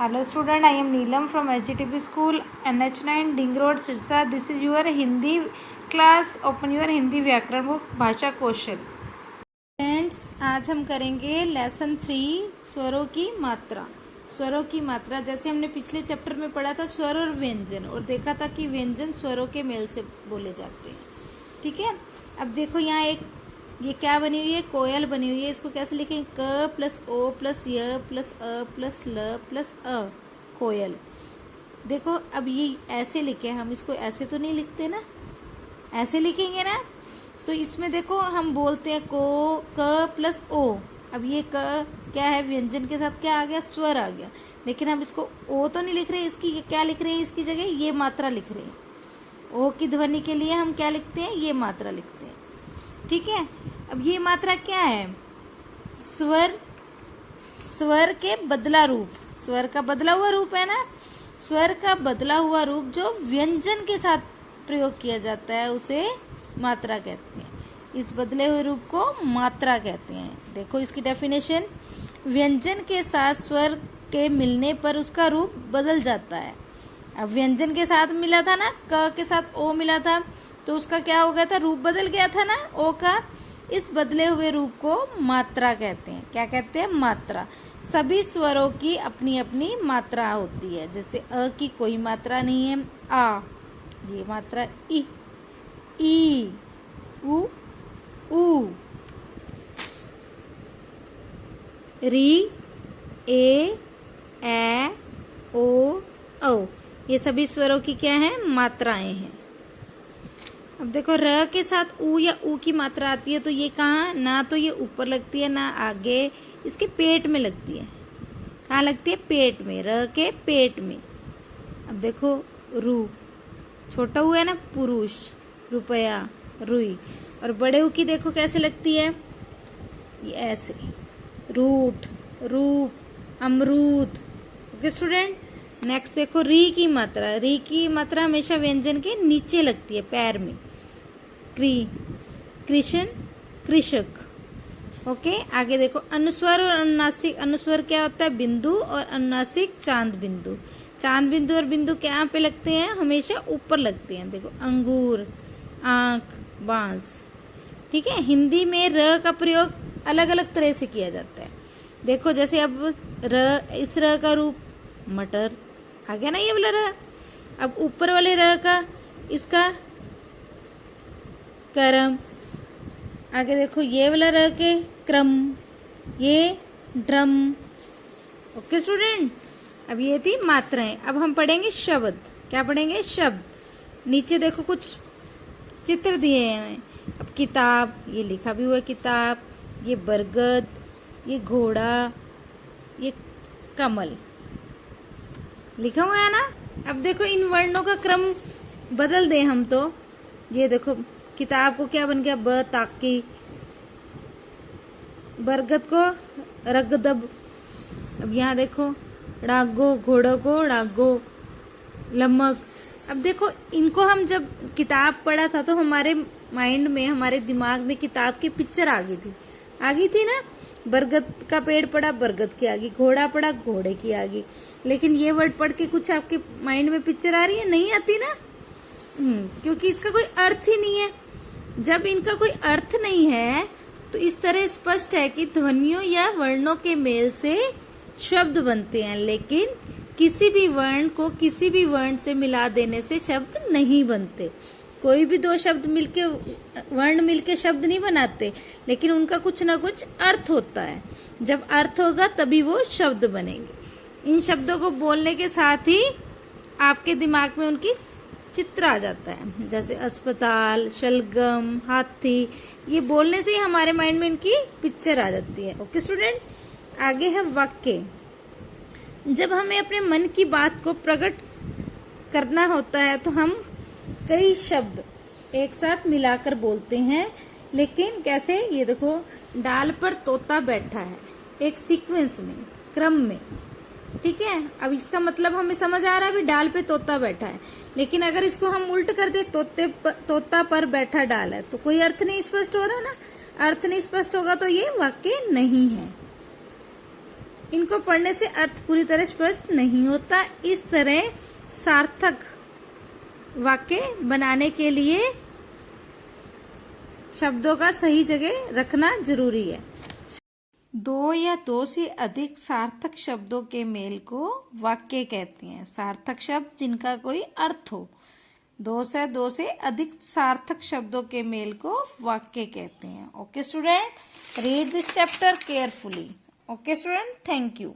Hello student, I am Neelam from HGTP School, NH9 Ding Road, Sirsa. This is your Hindi class. Open your Hindi व्याकरण book भाषा कौशल. Friends, आज हम करेंगे lesson 3 स्वरों की मात्रा. स्वरों की मात्रा जैसे हमने पिछले चैप्टर में पढ़ा था स्वर और व्यंजन, और देखा था कि व्यंजन स्वरों के मेल से बोले जाते हैं. ठीक है. अब देखो यहाँ एक ये क्या बनी हुई है, कोयल बनी हुई है. इसको कैसे लिखेंगे, क प्लस ओ प्लस य प्लस अ प्लस ल प्लस अ, कोयल. देखो अब ये ऐसे लिखे, हम इसको ऐसे तो नहीं लिखते ना, ऐसे लिखेंगे ना. तो इसमें देखो हम बोलते हैं को क प्लस ओ. अब ये क क्या है, व्यंजन के साथ क्या आ गया, स्वर आ गया. लेकिन हम इसको ओ तो नहीं लिख रहे, इसकी क्या लिख रहे हैं, इसकी जगह ये मात्रा लिख रहे हैं. ओ की ध्वनि के लिए हम क्या लिखते हैं, ये मात्रा लिखते हैं. ठीक है. अब ये मात्रा क्या है, स्वर, स्वर के बदला रूप. स्वर का बदला हुआ रूप है ना, स्वर का बदला हुआ रूप जो व्यंजन के साथ प्रयोग किया जाता है उसे मात्रा कहते हैं. इस बदले हुए रूप को मात्रा कहते हैं. देखो इसकी डेफिनेशन, व्यंजन के साथ स्वर के मिलने पर उसका रूप बदल जाता है. अब व्यंजन के साथ मिला था ना, क के साथ ओ मिला था, तो उसका क्या हो गया था, रूप बदल गया था ना ओ का. इस बदले हुए रूप को मात्रा कहते हैं. क्या कहते हैं, मात्रा. सभी स्वरों की अपनी अपनी मात्रा होती है. जैसे अ की कोई मात्रा नहीं है, आ ये मात्रा, ई उ ऊ, री ए ओ औ, ये सभी स्वरों की क्या है, मात्राएं हैं. अब देखो र के साथ ऊ या ऊ की मात्रा आती है तो ये कहाँ, ना तो ये ऊपर लगती है ना आगे, इसके पेट में लगती है. कहाँ लगती है, पेट में, र के पेट में. अब देखो रू, छोटा ऊ है ना, पुरुष, रुपया, रुई. और बड़े ऊ की देखो कैसे लगती है, ये ऐसे, रूट, रूप, अमरूद. Okay student. नेक्स्ट देखो री की मात्रा. री की मात्रा हमेशा व्यंजन के नीचे लगती है, पैर में. क्री, कृष्ण, कृषक. ओके. आगे देखो अनुस्वर और अनुनासिक. अनुस्वर क्या होता है, बिंदु, और अनुनासिक चांद बिंदु. चांद बिंदु और बिंदु क्या पे लगते हैं, हमेशा ऊपर लगते हैं. देखो अंगूर, आंख, बांस. ठीक है. हिंदी में र का प्रयोग अलग अलग तरह से किया जाता है. देखो जैसे अब र, इस र का रूप मटर आ गया ना, ये वाला र. अब ऊपर वाले र का, इसका करम. आगे देखो ये वाला र के क्रम, ये ड्रम. Okay student. अब ये थी मात्राएं. अब हम पढ़ेंगे शब्द. क्या पढ़ेंगे, शब्द. नीचे देखो कुछ चित्र दिए हैं. अब किताब, ये लिखा भी हुआ है किताब. ये बरगद, ये घोड़ा, ये कमल लिखा हुआ है ना. अब देखो इन वर्णों का क्रम बदल दें हम तो, ये देखो किताब को क्या बन गया, ब ताकी. बरगद को रगदब. अब यहाँ देखो डागो, घोड़ों को डागो, लमक. अब देखो इनको हम जब किताब पढ़ा था तो हमारे माइंड में, हमारे दिमाग में किताब की पिक्चर आ गई थी ना. बरगद का पेड़ पड़ा, बरगद की आ गई. घोड़ा पड़ा, घोड़े की आ गई. लेकिन ये वर्ड पढ़ के कुछ आपके माइंड में पिक्चर आ रही है, नहीं आती ना. क्योंकि इसका कोई अर्थ ही नहीं है. जब इनका कोई अर्थ नहीं है तो इस तरह स्पष्ट है कि ध्वनियों या वर्णों के मेल से शब्द बनते हैं, लेकिन किसी भी वर्ण को किसी भी वर्ण से मिला देने से शब्द नहीं बनते. कोई भी दो शब्द मिलके, वर्ण मिलके शब्द नहीं बनाते, लेकिन उनका कुछ ना कुछ अर्थ होता है. जब अर्थ होगा तभी वो शब्द बनेंगे. इन शब्दों को बोलने के साथ ही आपके दिमाग में उनकी चित्र आ जाता है. जैसे अस्पताल, शलगम, हाथी, ये बोलने से ही हमारे माइंड में इनकी पिक्चर आ जाती है. Okay student. आगे है वाक्य. जब हमें अपने मन की बात को प्रकट करना होता है तो हम कई शब्द एक साथ मिलाकर बोलते हैं. लेकिन कैसे, ये देखो डाल पर तोता बैठा है, एक सीक्वेंस में, क्रम में. ठीक है. अब इसका मतलब हमें समझ आ रहा है भी डाल पे तोता बैठा है. लेकिन अगर इसको हम उल्ट कर दे, तोता पर बैठा डाल है, तो कोई अर्थ नहीं स्पष्ट हो रहा ना. अर्थ नहीं स्पष्ट होगा तो ये वाक्य नहीं है. इनको पढ़ने से अर्थ पूरी तरह स्पष्ट नहीं होता। इस तरह सार्थक वाक्य बनाने के लिए शब्दों का सही जगह रखना जरूरी है। दो या दो से अधिक सार्थक शब्दों के मेल को वाक्य कहते हैं। सार्थक शब्द जिनका कोई अर्थ हो। दो से अधिक सार्थक शब्दों के मेल को वाक्य कहते हैं। Okay student, read this chapter carefully. Okay student, thank you.